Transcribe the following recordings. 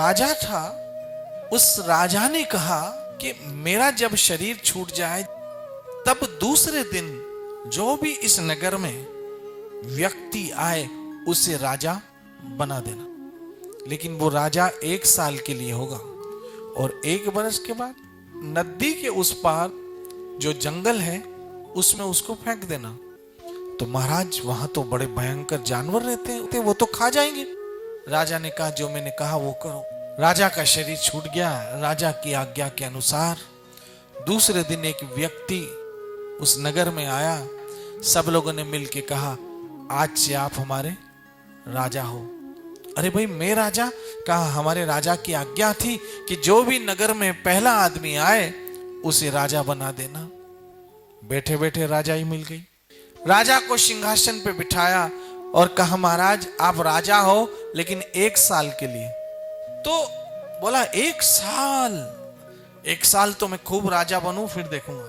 राजा था, उस राजा ने कहा कि मेरा जब शरीर छूट जाए तब दूसरे दिन जो भी इस नगर में व्यक्ति आए उसे राजा बना देना, लेकिन वो राजा 1 साल के लिए होगा और 1 बरस के बाद नदी के उस पार जो जंगल है उसमें उसको फेंक देना। तो महाराज वहां तो बड़े भयंकर जानवर रहते हैं, वो तो खा जाएंगे। राजा ने कहा जो मैंने कहा वो करो। राजा का शरीर छूट गया। राजा की आज्ञा के अनुसार दूसरे दिन एक व्यक्ति उस नगर में आया। सब लोगों ने मिलके कहा आज से आप हमारे राजा हो। अरे भाई मैं राजा? कहा हमारे राजा की आज्ञा थी कि जो भी नगर में पहला आदमी आए उसे राजा बना देना। बैठे बैठे राजा ही मिल गई। राजा को सिंहासन पे बिठाया और कहा महाराज आप राजा हो लेकिन 1 साल के लिए। तो बोला 1 साल? 1 साल तो मैं खूब राजा बनूं फिर देखूंगा।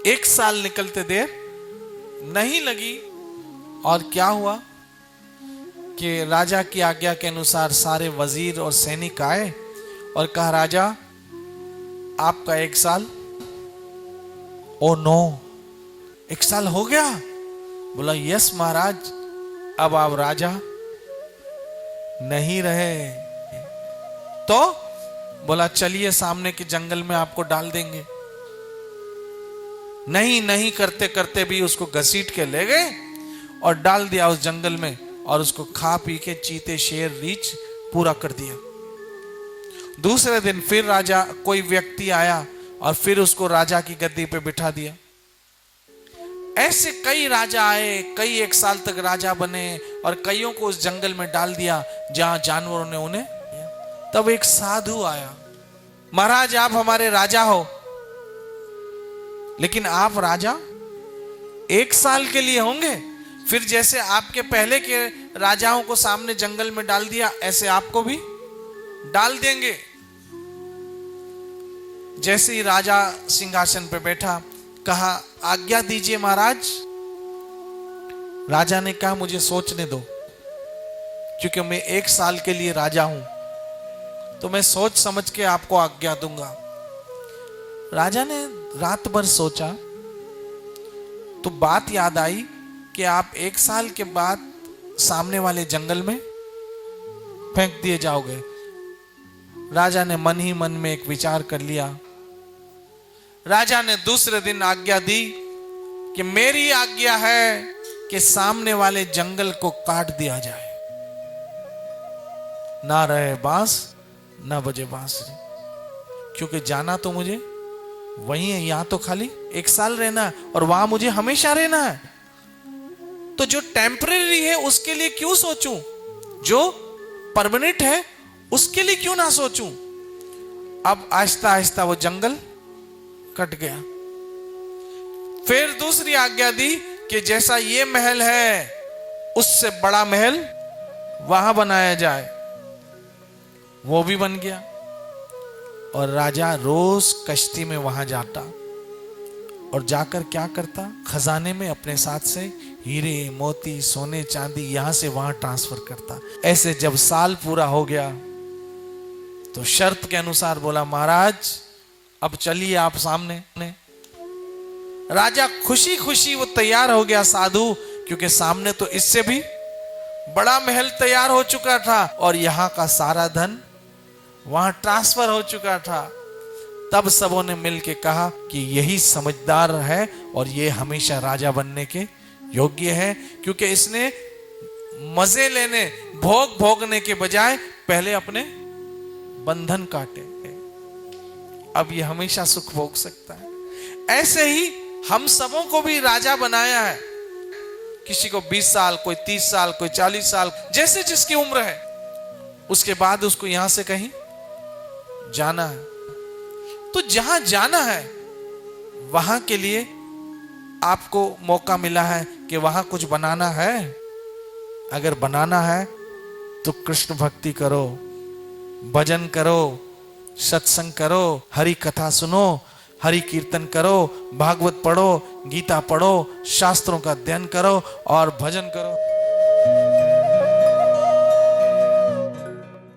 1 साल निकलते देर नहीं लगी और क्या हुआ कि राजा की आज्ञा के अनुसार सारे वजीर और सैनिक आए और कहा राजा आपका 1 साल। ओ नो 1 साल हो गया? बोला यस महाराज अब आप राजा नहीं रहे। तो बोला चलिए सामने के जंगल में आपको डाल देंगे। नहीं नहीं करते करते भी उसको घसीट के ले गए और डाल दिया उस जंगल में और उसको खा पी के चीते शेर रीछ पूरा कर दिया। दूसरे दिन फिर राजा कोई व्यक्ति आया और फिर उसको राजा की गद्दी पे बिठा दिया। ऐसे कई राजा आए, कई 1 साल तक राजा बने और कईयों को उस जंगल में डाल दिया जहां जानवरों ने उन्हें। तब एक साधु आया, महाराज आप हमारे राजा हो लेकिन आप राजा 1 साल के लिए होंगे, फिर जैसे आपके पहले के राजाओं को सामने जंगल में डाल दिया ऐसे आपको भी डाल देंगे। जैसे ही राजा सिंहासन पे बैठा कहा आज्ञा दीजिए महाराज। राजा ने कहा मुझे सोचने दो क्योंकि मैं 1 साल के लिए राजा हूं तो मैं सोच समझ के आपको आज्ञा दूंगा। राजा ने रात भर सोचा तो बात याद आई कि आप 1 साल के बाद सामने वाले जंगल में फेंक दिए जाओगे। राजा ने मन ही मन में एक विचार कर लिया। राजा ने दूसरे दिन आज्ञा दी कि मेरी आज्ञा है कि सामने वाले जंगल को काट दिया जाए, ना रहे बांस ना बजे बांसुरी, क्योंकि जाना तो मुझे वही है, यहां तो खाली 1 साल रहना है और वहां मुझे हमेशा रहना है। तो जो टेम्परेरी है उसके लिए क्यों सोचूं, जो परमानेंट है उसके लिए क्यों ना सोचूं। अब आहिस्ता आहिस्ता वो जंगल कट गया। फिर दूसरी आज्ञा दी कि जैसा ये महल है उससे बड़ा महल वहां बनाया जाए। वो भी बन गया और राजा रोज कश्ती में वहां जाता और जाकर क्या करता, खजाने में अपने साथ से हीरे मोती सोने चांदी यहां से वहां ट्रांसफर करता। ऐसे जब साल पूरा हो गया तो शर्त के अनुसार बोला महाराज अब चलिए आप सामने। राजा खुशी खुशी वो तैयार हो गया साधु, क्योंकि सामने तो इससे भी बड़ा महल तैयार हो चुका था और यहां का सारा धन वहां ट्रांसफर हो चुका था। तब सबों ने मिलके कहा कि यही समझदार है और ये हमेशा राजा बनने के योग्य है, क्योंकि इसने मजे लेने भोग भोगने के बजाय पहले अपने बंधन काटे, अब ये हमेशा सुख भोग सकता है। ऐसे ही हम सबों को भी राजा बनाया है। किसी को 20 साल, कोई 30 साल, कोई 40 साल, जैसे जिसकी उम्र है, उसके बाद उसको यहां से कहीं जाना है। तो जहां जाना है वहां के लिए आपको मौका मिला है कि वहां कुछ बनाना है। अगर बनाना है तो कृष्ण भक्ति करो, भजन करो, सत्संग करो, हरि कथा सुनो, हरि कीर्तन करो, भागवत पढ़ो, गीता पढ़ो, शास्त्रों का अध्ययन करो और भजन करो।